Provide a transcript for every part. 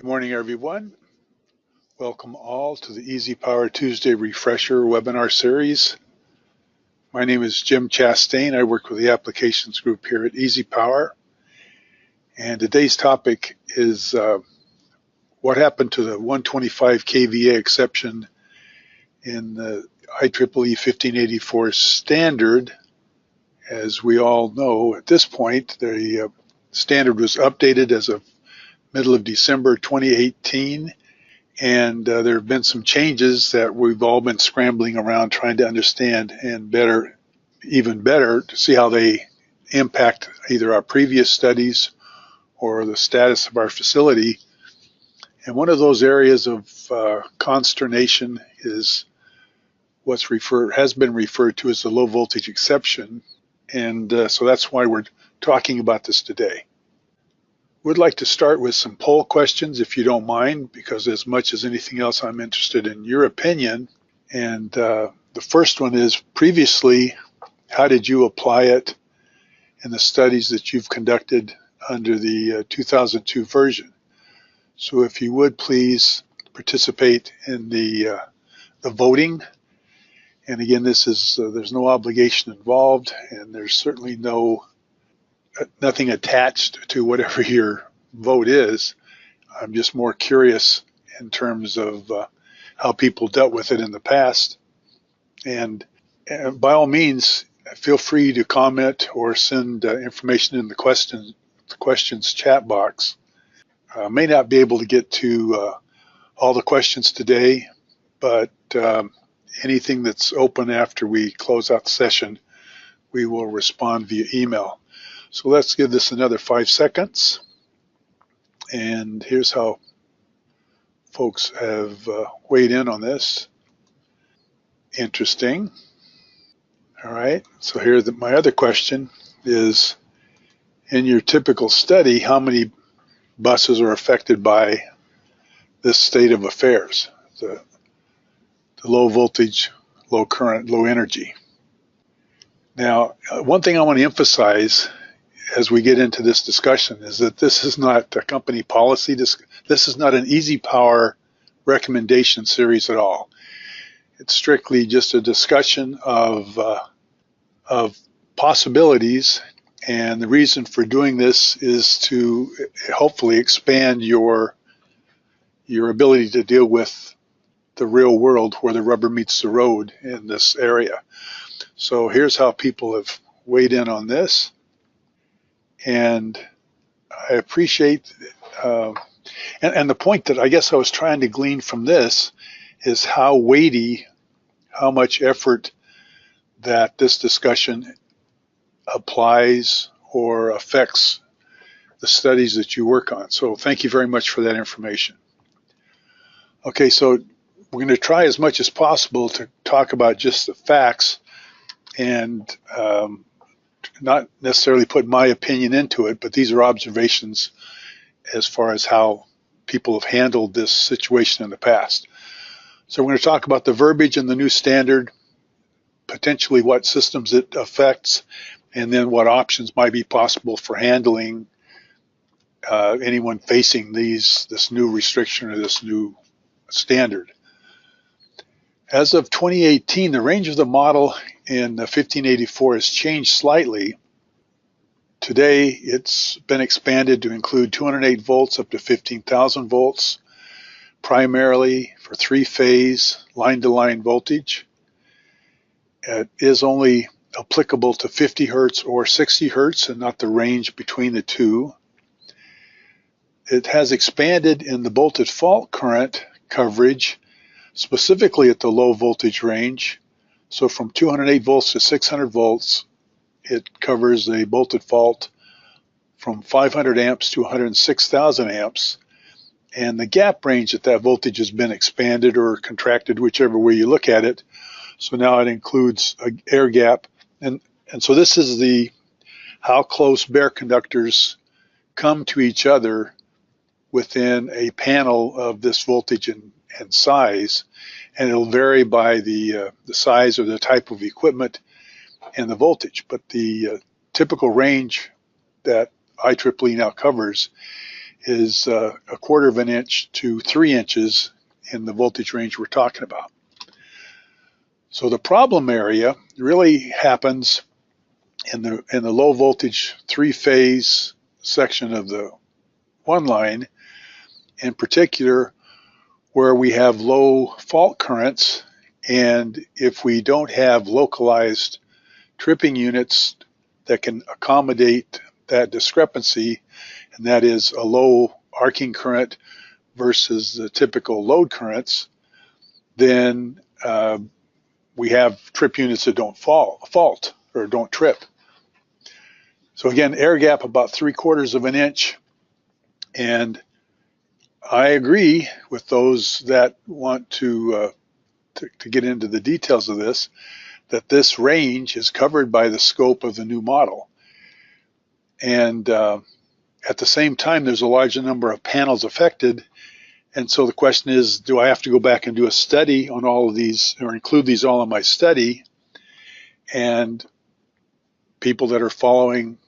Good morning, everyone. Welcome all to the EasyPower Tuesday Refresher webinar series. My name is Jim Chastain. I work with the applications group here at EasyPower. And today's topic is what happened to the 125 kVA exception in the IEEE 1584 standard. As we all know, at this point, the standard was updated as of middle of December 2018. And there have been some changes that we've all been scrambling around trying to understand and even better, to see how they impact either our previous studies or the status of our facility. And one of those areas of consternation is what's has been referred to as the low voltage exception. And so that's why we're talking about this today. Would like to start with some poll questions, if you don't mind, because as much as anything else, I'm interested in your opinion. And the first one is, previously, how did you apply it in the studies that you've conducted under the 2002 version? So if you would please participate in the voting. And again, this is there's no obligation involved, and there's certainly nothing attached to whatever your vote is. I'm just more curious in terms of how people dealt with it in the past. And by all means, feel free to comment or send information in the questions chat box. May not be able to get to all the questions today, but anything that's open after we close out the session, we will respond via email. So let's give this another 5 seconds. And here's how folks have weighed in on this. Interesting. All right, so here's my other question is, in your typical study, how many buses are affected by this state of affairs, the low voltage, low current, low energy? Now, one thing I want to emphasize as we get into this discussion is that this is not a company policy. This is not an EasyPower recommendation series at all. It's strictly just a discussion of possibilities, and the reason for doing this is to hopefully expand your ability to deal with the real world where the rubber meets the road in this area. So here's how people have weighed in on this. And I appreciate, and the point that I guess I was trying to glean from this is how weighty, how much effort that this discussion applies or affects the studies that you work on. So thank you very much for that information. Okay, so we're going to try as much as possible to talk about just the facts and not necessarily put my opinion into it, but these are observations as far as how people have handled this situation in the past. So we're going to talk about the verbiage in the new standard, potentially what systems it affects, and then what options might be possible for handling anyone facing this new restriction or this new standard. As of 2018, the range of the model in 1584 has changed slightly. Today, it's been expanded to include 208 volts up to 15,000 volts, primarily for three-phase line-to-line voltage. It is only applicable to 50 hertz or 60 hertz and not the range between the two. It has expanded in the bolted fault current coverage, specifically at the low voltage range. So from 208 volts to 600 volts, it covers a bolted fault from 500 amps to 106,000 amps. And the gap range at that voltage has been expanded or contracted, whichever way you look at it. So now it includes an air gap. And so this is how close bare conductors come to each other within a panel of this voltage and size. And it'll vary by the size or the type of equipment and the voltage. But the typical range that IEEE now covers is a quarter of an inch to 3 inches in the voltage range we're talking about. So the problem area really happens in the low voltage 3-phase section of the one line, in particular where we have low fault currents, and if we don't have localized tripping units that can accommodate that discrepancy, and that is a low arcing current versus the typical load currents, then we have trip units that don't fault or don't trip. So again, air gap about 3/4 of an inch, and I agree with those that want to get into the details of this, that this range is covered by the scope of the new model. And at the same time, there's a larger number of panels affected. And so the question is, do I have to go back and do a study on all of these, or include these all in my study? And people that are following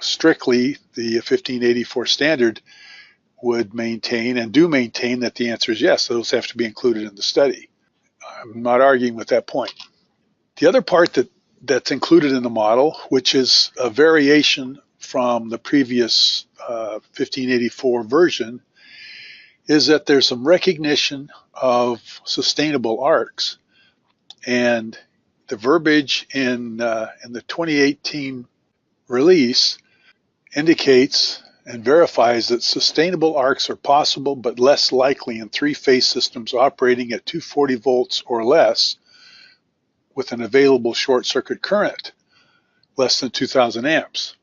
strictly the 1584 standard would maintain, and do maintain, that the answer is yes, those have to be included in the study. I'm not arguing with that point. The other part that's included in the model, which is a variation from the previous 1584 version, is that there's some recognition of sustainable arcs. And the verbiage in the 2018 release indicates and verifies that sustainable arcs are possible but less likely in 3-phase systems operating at 240 volts or less with an available short circuit current less than 2,000 amps.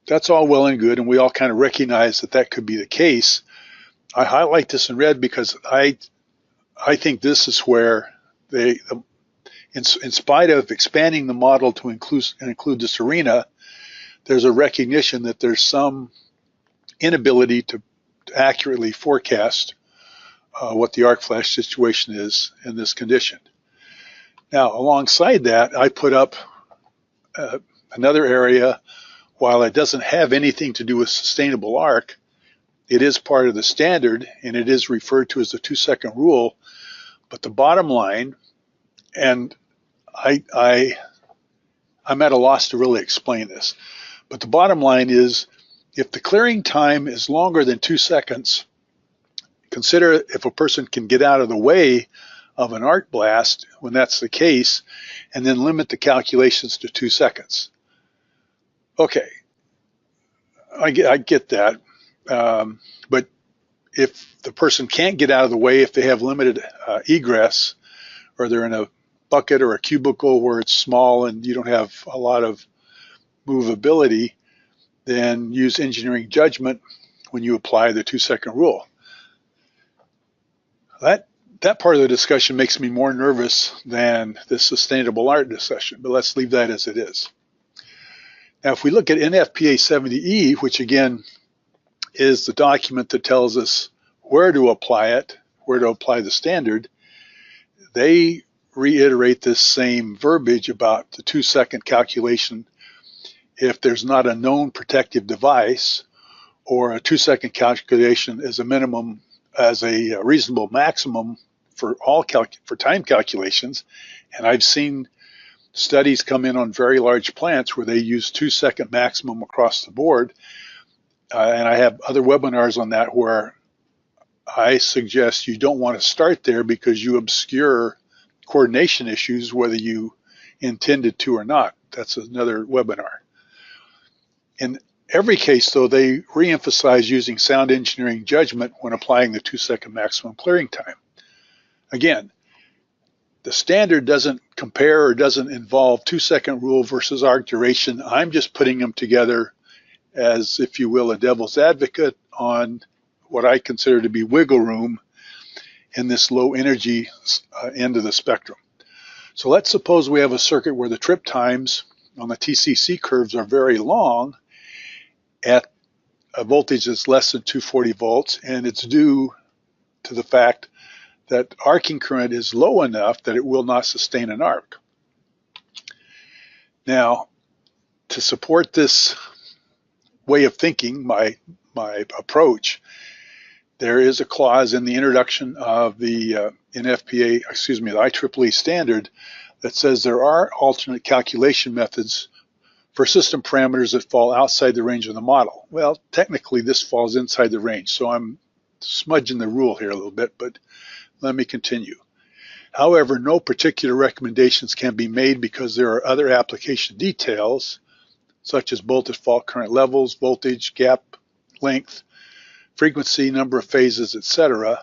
That's all well and good, and we all kind of recognize that that could be the case. I highlight this in red because I think this is where they, in spite of expanding the model to include this arena, there's a recognition that there's some inability to accurately forecast what the arc flash situation is in this condition. Now, alongside that, I put up another area. While it doesn't have anything to do with sustainable arc, it is part of the standard, and it is referred to as the 2-second rule. But the bottom line, and I'm at a loss to really explain this, but the bottom line is, if the clearing time is longer than 2 seconds, consider if a person can get out of the way of an arc blast when that's the case, and then limit the calculations to 2 seconds. Okay, I get that, but if the person can't get out of the way, if they have limited egress, or they're in a bucket or a cubicle where it's small and you don't have a lot of movability, then use engineering judgment when you apply the 2-second rule. That part of the discussion makes me more nervous than the sustainable arc discussion, but let's leave that as it is. Now, if we look at NFPA 70E, which again is the document that tells us where to apply it, where to apply the standard, they reiterate this same verbiage about the 2-second calculation if there's not a known protective device, or a 2-second calculation as a minimum, as a reasonable maximum for for time calculations. And I've seen studies come in on very large plants where they use 2-second maximum across the board. And I have other webinars on that where I suggest you don't want to start there because you obscure coordination issues, whether you intended to or not. That's another webinar. In every case, though, they reemphasize using sound engineering judgment when applying the 2-second maximum clearing time. Again, the standard doesn't compare or doesn't involve 2-second rule versus arc duration. I'm just putting them together as, if you will, a devil's advocate on what I consider to be wiggle room in this low energy end of the spectrum. So let's suppose we have a circuit where the trip times on the TCC curves are very long at a voltage that's less than 240 volts, and it's due to the fact that arcing current is low enough that it will not sustain an arc. Now, to support this way of thinking, my my approach, there is a clause in the introduction of the NFPA, excuse me, the IEEE standard that says there are alternate calculation methods for system parameters that fall outside the range of the model. Well, technically this falls inside the range, so I'm smudging the rule here a little bit, but let me continue. However, no particular recommendations can be made because there are other application details, such as voltage fault current levels, voltage, gap length, frequency, number of phases, etc.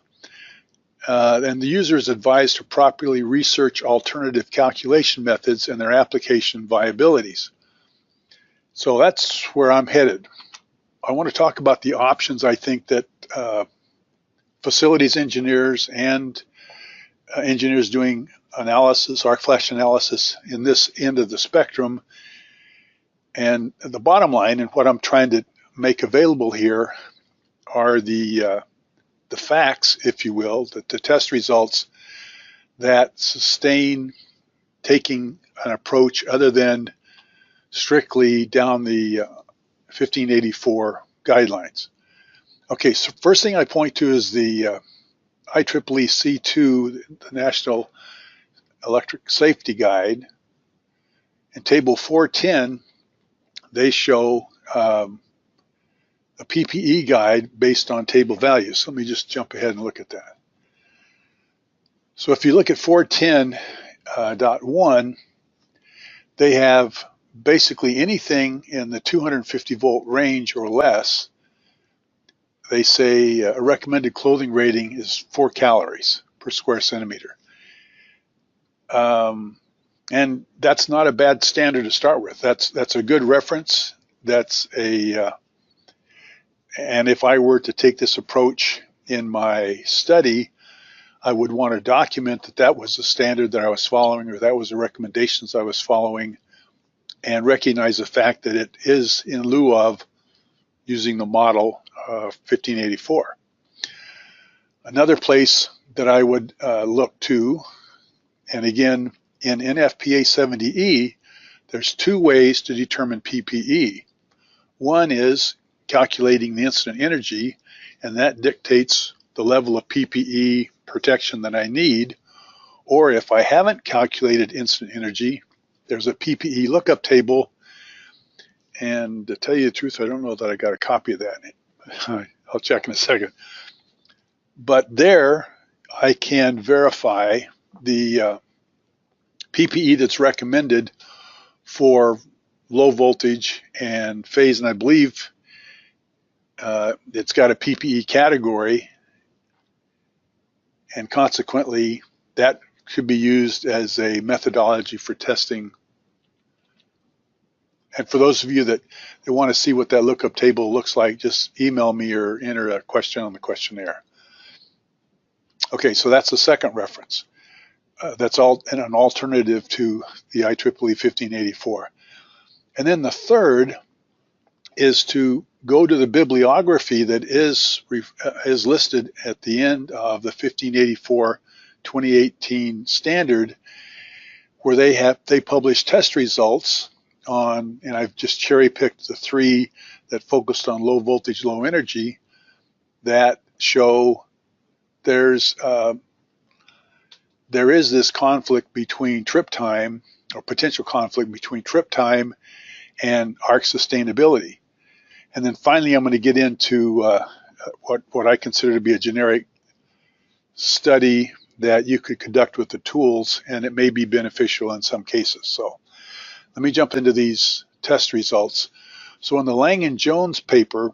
And the user is advised to properly research alternative calculation methods and their application viabilities. So that's where I'm headed. I want to talk about the options I think that facilities engineers and engineers doing analysis, arc flash analysis in this end of the spectrum. And the bottom line, and what I'm trying to make available here, are the facts, if you will, the test results that sustain taking an approach other than strictly down the 1584 guidelines. Okay, so first thing I point to is the IEEE C2, the National Electric Safety Guide. In Table 410, they show a PPE guide based on table values. Let me just jump ahead and look at that. So if you look at 410.1, they have basically anything in the 250 volt range or less. They say a recommended clothing rating is 4 calories per square centimeter. And that's not a bad standard to start with. That's a good reference. That's a and if I were to take this approach in my study, I would want to document that that was the standard that I was following, or that was the recommendations I was following, and recognize the fact that it is in lieu of using the model 1584. Another place that I would look to, and again, in NFPA 70E, there's 2 ways to determine PPE. One is calculating the incident energy, and that dictates the level of PPE protection that I need. Or if I haven't calculated incident energy, there's a PPE lookup table, and to tell you the truth, I don't know that I got a copy of that. I'll check in a second. But there I can verify the PPE that's recommended for low voltage and phase, and I believe it's got a PPE category, and consequently that could be used as a methodology for testing. And for those of you that want to see what that lookup table looks like, just email me or enter a question on the questionnaire. Okay, so that's the second reference. That's all an alternative to the IEEE 1584. And then the third is to go to the bibliography that is listed at the end of the 1584 2018 standard, where they publish test results on, and I've just cherry picked the 3 that focused on low voltage, low energy, that show there is this conflict between trip time, or potential conflict between trip time and arc sustainability. And then finally, I'm going to get into what I consider to be a generic study that you could conduct with the tools, and it may be beneficial in some cases. So let me jump into these test results. So in the Langin Jones paper,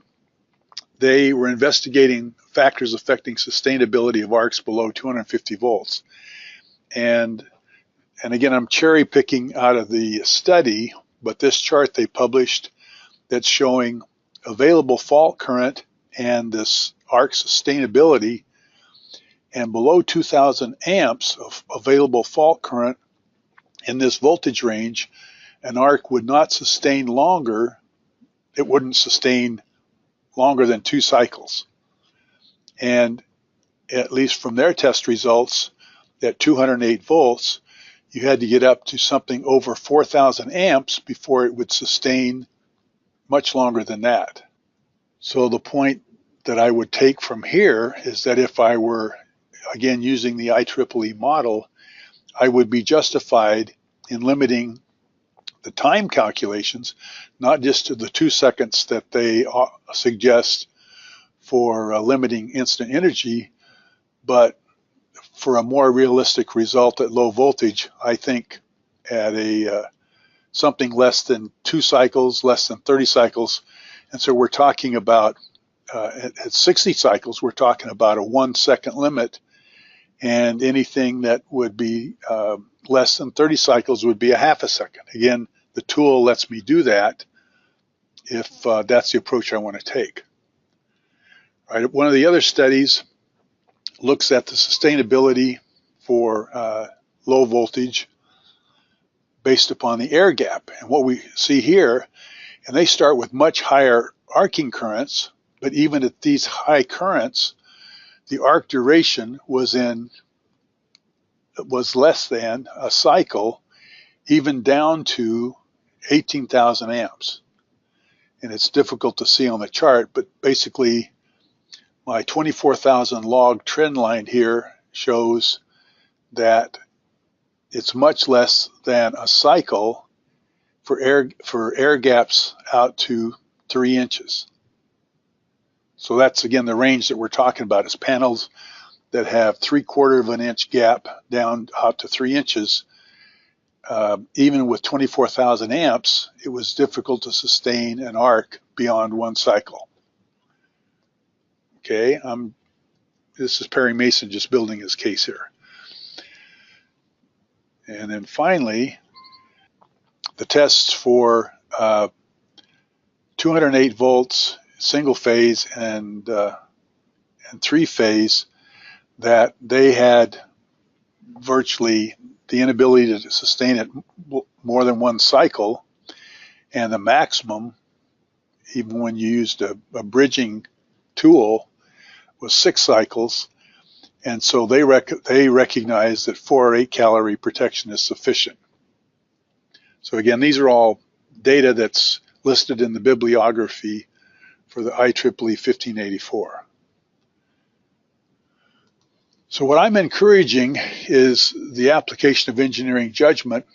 they were investigating factors affecting sustainability of arcs below 250 volts. And again, I'm cherry picking out of the study, but this chart they published that's showing available fault current and this arc sustainability, and below 2000 amps of available fault current in this voltage range, an arc would not sustain longer. It wouldn't sustain longer than 2 cycles. And at least from their test results, at 208 volts, you had to get up to something over 4,000 amps before it would sustain much longer than that. So the point that I would take from here is that if I were, again, using the IEEE model, I would be justified in limiting the time calculations, not just to the 2 seconds that they suggest for limiting instant energy, but for a more realistic result at low voltage, I think at a something less than 2 cycles, less than 30 cycles. And so we're talking about, at 60 cycles, we're talking about a 1 second limit, and anything that would be less than 30 cycles would be a half a second. Again, the tool lets me do that if that's the approach I want to take. All right, one of the other studies looks at the sustainability for low voltage based upon the air gap. And what we see here, and they start with much higher arcing currents, but even at these high currents, the arc duration was less than a cycle, even down to 18,000 amps. And it's difficult to see on the chart, but basically my 24,000 log trend line here shows that it's much less than a cycle for air gaps out to 3 inches. So that's, again, the range that we're talking about is panels that have 3/4 of an inch gap down out to 3 inches. Even with 24,000 amps, it was difficult to sustain an arc beyond 1 cycle. Okay, this is Perry Mason just building his case here. And then finally, the tests for 208 volts, single phase, and 3-phase, that they had virtually the inability to sustain it more than 1 cycle, and the maximum, even when you used a bridging tool, was 6 cycles. And so they recognize that 4 or 8 calorie protection is sufficient. So again, these are all data that's listed in the bibliography for the IEEE 1584. So what I'm encouraging is the application of engineering judgment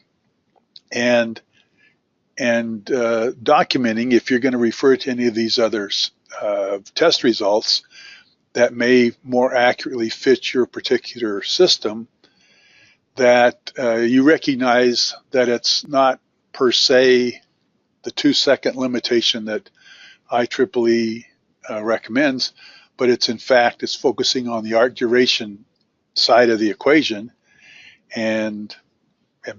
and documenting, if you're going to refer to any of these other test results that may more accurately fit your particular system, that you recognize that it's not per se the 2 second limitation that IEEE recommends, but it's focusing on the arc duration side of the equation, and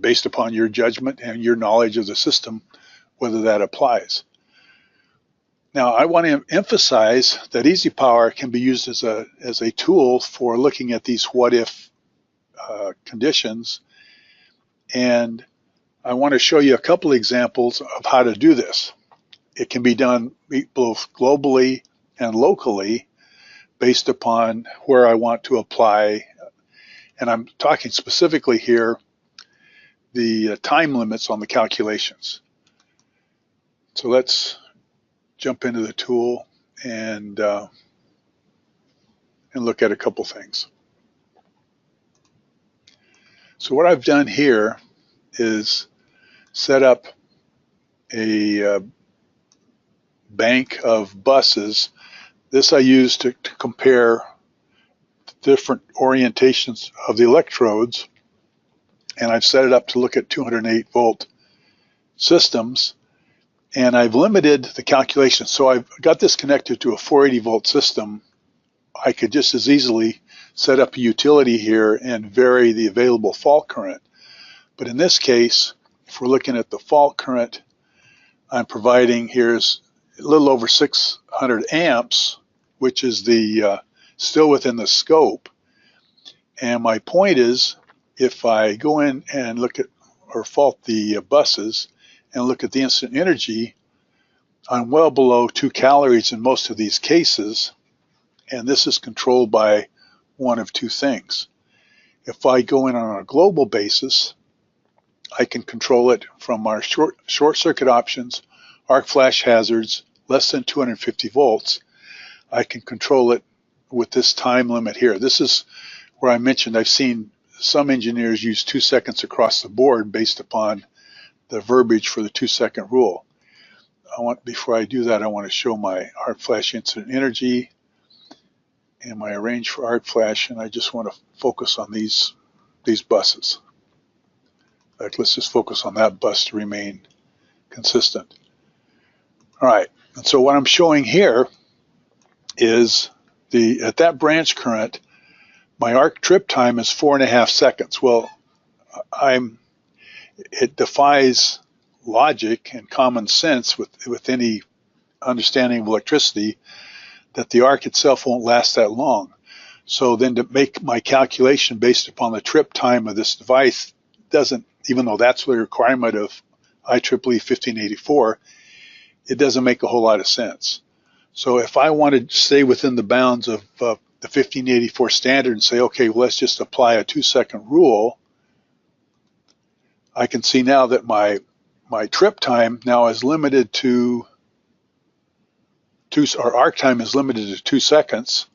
based upon your judgment and your knowledge of the system, whether that applies. Now, I want to emphasize that EasyPower can be used as a tool for looking at these what-if conditions, and I want to show you a couple examples of how to do this. It can be done both globally and locally based upon where I want to apply, and I'm talking specifically here the time limits on the calculations. So let's jump into the tool and look at a couple things. So what I've done here is set up a bank of buses. This I use to compare different orientations of the electrodes, and I've set it up to look at 208 volt systems, and I've limited the calculations. So I've got this connected to a 480 volt system. I could just as easily set up a utility here and vary the available fault current. But in this case, if we're looking at the fault current, I'm providing here's a little over 600 amps, which is the still within the scope. And my point is, if I go in and look at or fault the buses and look at the instant energy, I'm well below 2 calories in most of these cases, and this is controlled by one of 2 things. If I go in on a global basis, I can control it from our short circuit options, arc flash hazards, less than 250 volts, I can control it with this time limit here. This is where I mentioned I've seen some engineers use 2 seconds across the board based upon the verbiage for the 2-second rule. Before I do that, I want to show my arc flash incident energy and my arrange for arc flash, and I just want to focus on these buses. In fact, let's just focus on that bus to remain consistent. All right, and so what I'm showing here is at that branch current, my arc trip time is 4.5 seconds. Well, it defies logic and common sense with any understanding of electricity that the arc itself won't last that long. So then to make my calculation based upon the trip time of this device doesn't, even though that's the requirement of IEEE 1584, it doesn't make a whole lot of sense. So if I want to stay within the bounds of the 1584 standard and say, okay, well, let's just apply a 2-second rule, I can see now that my trip time now is limited to arc time is limited to 2 seconds,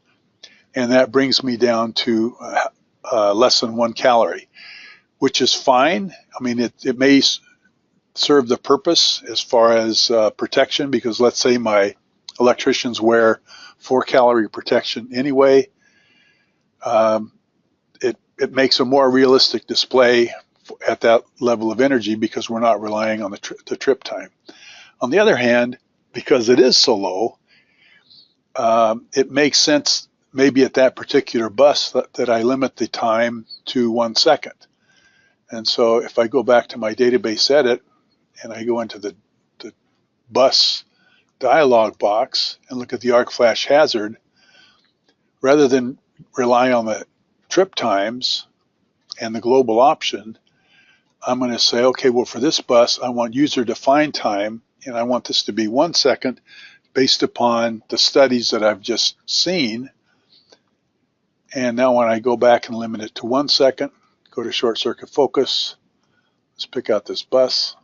and that brings me down to less than 1 calorie, which is fine. I mean, it may serve the purpose as far as protection, because let's say my electricians wear 4-calorie protection anyway. It makes a more realistic display at that level of energy because we're not relying on the trip time. On the other hand, because it is so low, it makes sense maybe at that particular bus that I limit the time to 1 second. And so if I go back to my database edit and I go into the bus dialog box and look at the arc flash hazard, rather than rely on the trip times and the global option, I'm going to say, okay, well, for this bus, I want user defined time, and I want this to be 1 second based upon the studies that I've just seen. And now when I go back and limit it to 1 second, go to short circuit focus, let's pick out this bus.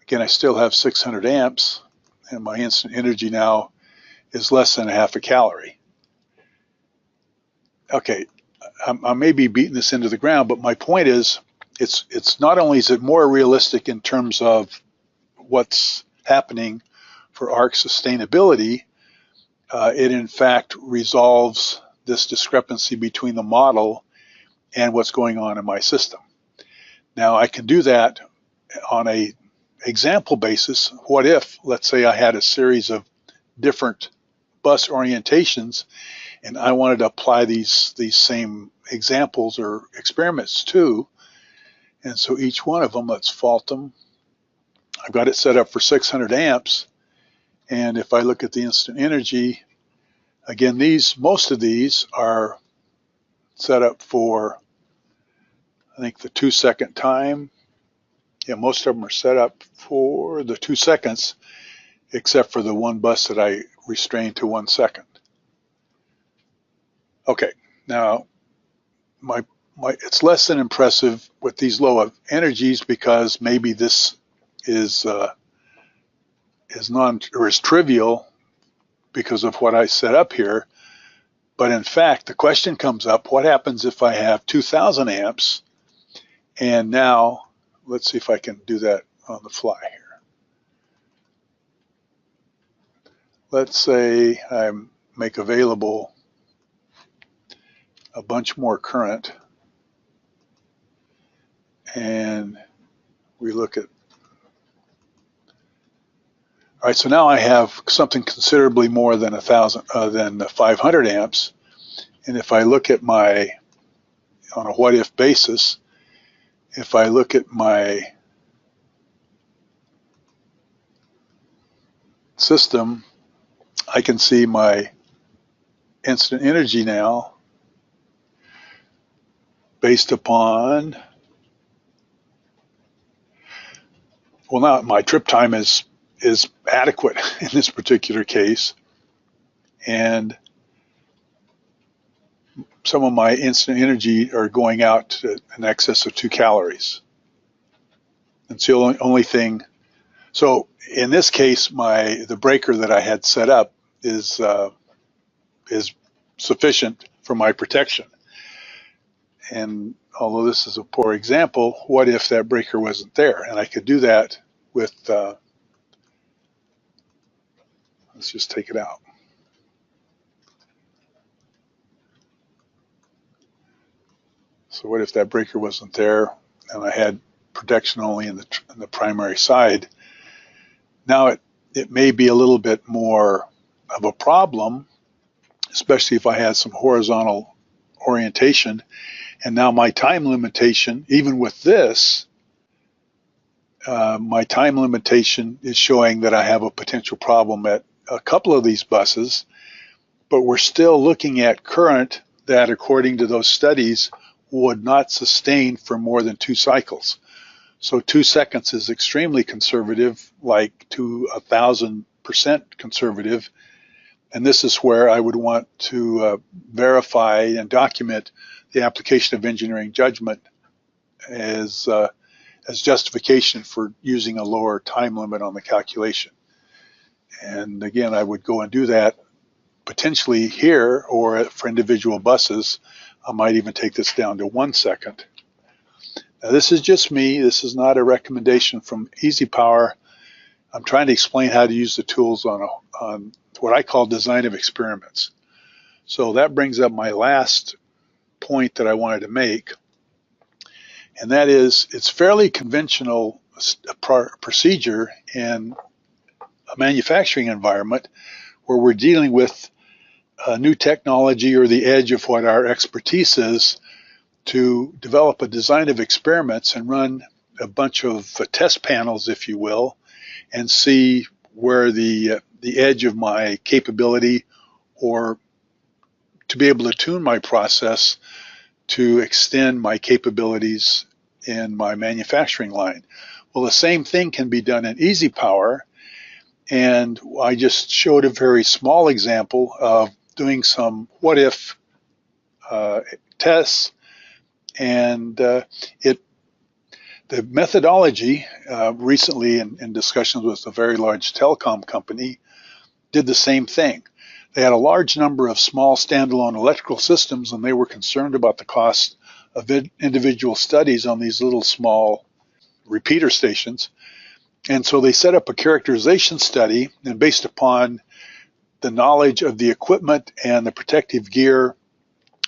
Again, I still have 600 amps, and my instant energy now is less than 1/2 calorie. Okay, I may be beating this into the ground, but my point is, it's not only is it more realistic in terms of what's happening for arc sustainability, it in fact resolves this discrepancy between the model and what's going on in my system. Now I can do that on a example basis. What if, let's say I had a series of different bus orientations and I wanted to apply these same examples or experiments too. And so each one of them, let's fault them. I've got it set up for 600 amps. And if I look at the instant energy, again, most of these are set up for, I think, the 2-second time. Yeah, most of them are set up for the 2 seconds, except for the one bus that I restrained to 1 second. Okay, now it's less than impressive with these low energies because maybe this is trivial because of what I set up here. But in fact, the question comes up, what happens if I have 2,000 amps? And now, let's see if I can do that on the fly here. Let's say I make available a bunch more current, and we look at, all right, so now I have something considerably more than 500 amps. And if I look at on a what if basis, if I look at my system, I can see my instant energy now based upon, well, now my trip time is adequate in this particular case, and some of my instant energy are going out to in excess of 2 calories. It's the only thing So in this case, the breaker that I had set up is sufficient for my protection. And although this is a poor example, what if that breaker wasn't there? And I could do that with, let's just take it out. So what if that breaker wasn't there and I had protection only in the primary side? Now it may be a little bit more of a problem, especially if I had some horizontal orientation. And now my time limitation, even with this, my time limitation is showing that I have a potential problem at a couple of these buses, but we're still looking at current that, according to those studies, would not sustain for more than 2 cycles. So 2 seconds is extremely conservative, like to 1,000% conservative. And this is where I would want to verify and document the application of engineering judgment as justification for using a lower time limit on the calculation. And again, I would go and do that potentially here, or for individual buses, I might even take this down to 1 second. Now, this is just me. This is not a recommendation from EasyPower. I'm trying to explain how to use the tools on what I call design of experiments. So that brings up my last point that I wanted to make, and that is it's fairly conventional procedure in a manufacturing environment where we're dealing with new technology or the edge of what our expertise is, to develop a design of experiments and run a bunch of test panels, if you will, and see where the edge of my capability, or to be able to tune my process to extend my capabilities in my manufacturing line. Well, the same thing can be done in EasyPower, and I just showed a very small example of doing some what if tests, and the methodology recently in discussions with a very large telecom company did the same thing. They had a large number of small standalone electrical systems, and they were concerned about the cost of individual studies on these little small repeater stations. And so they set up a characterization study, and based upon the knowledge of the equipment and the protective gear,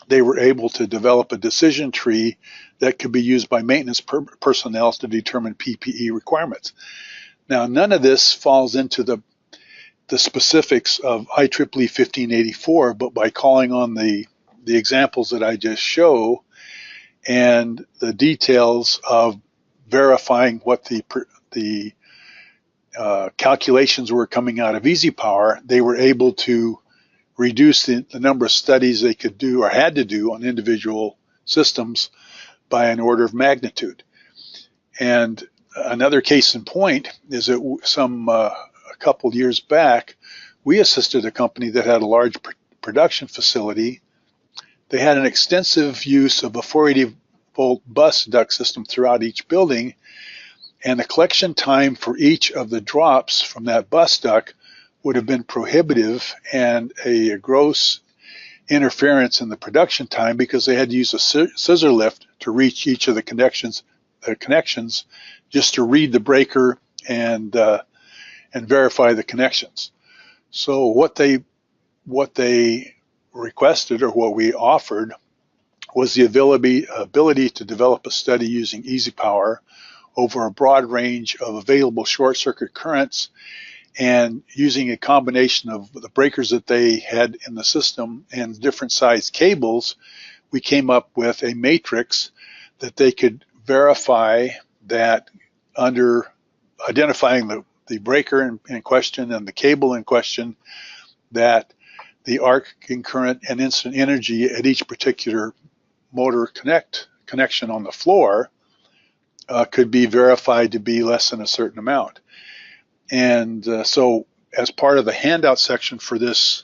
they were able to develop a decision tree that could be used by maintenance personnel to determine PPE requirements. Now, none of this falls into the specifics of IEEE 1584, but by calling on the examples that I just show and the details of verifying what the calculations were coming out of EasyPower, they were able to reduce the number of studies they could do or had to do on individual systems by an order of magnitude. And another case in point is that a couple years back, we assisted a company that had a large production facility. They had an extensive use of a 480 volt bus duct system throughout each building, and the collection time for each of the drops from that bus duct would have been prohibitive and a gross interference in the production time, because they had to use a scissor lift to reach each of the connections just to read the breaker and verify the connections. So what they requested, or what we offered, was the ability to develop a study using EasyPower over a broad range of available short circuit currents, and using a combination of the breakers that they had in the system and different size cables, we came up with a matrix that they could verify that under identifying the breaker in question and the cable in question, that the arcing current and instant energy at each particular motor connection on the floor could be verified to be less than a certain amount. And so as part of the handout section for this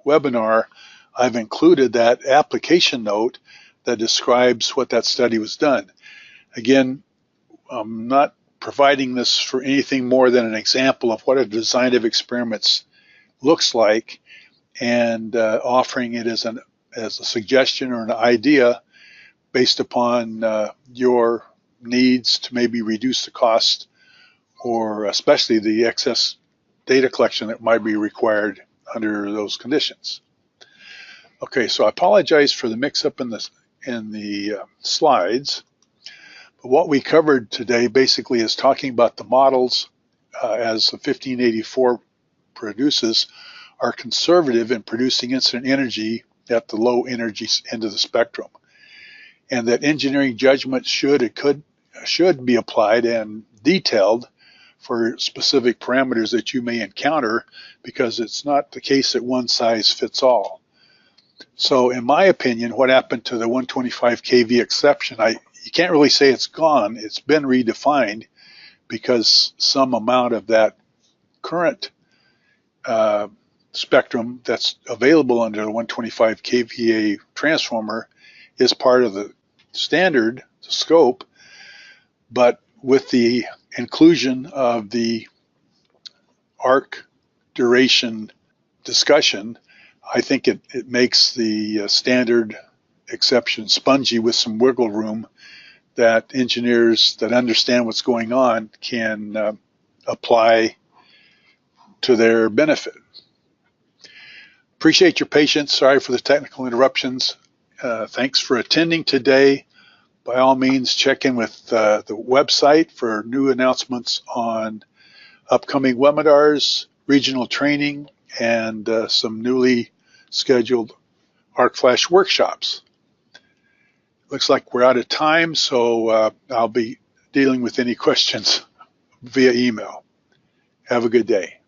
webinar, I've included that application note that describes what that study was done. Again, I'm not providing this for anything more than an example of what a design of experiments looks like, and offering it as a suggestion or an idea based upon your needs to maybe reduce the cost, or especially the excess data collection that might be required under those conditions. Okay, so I apologize for the mix-up in the slides. But what we covered today basically is talking about the models as the 1584 produces are conservative in producing incident energy at the low energy end of the spectrum, and that engineering judgment should be applied and detailed for specific parameters that you may encounter, because it's not the case that one size fits all. So in my opinion, what happened to the 125 kV exception, you can't really say it's gone. It's been redefined because some amount of that current spectrum that's available under the 125 kVA transformer is part of the standard scope, but with the inclusion of the arc duration discussion, I think it makes the standard exception spongy with some wiggle room that engineers that understand what's going on can apply to their benefit. Appreciate your patience. Sorry for the technical interruptions. Thanks for attending today. By all means, check in with the website for new announcements on upcoming webinars, regional training, and some newly scheduled Arc Flash workshops. Looks like we're out of time, so I'll be dealing with any questions via email. Have a good day.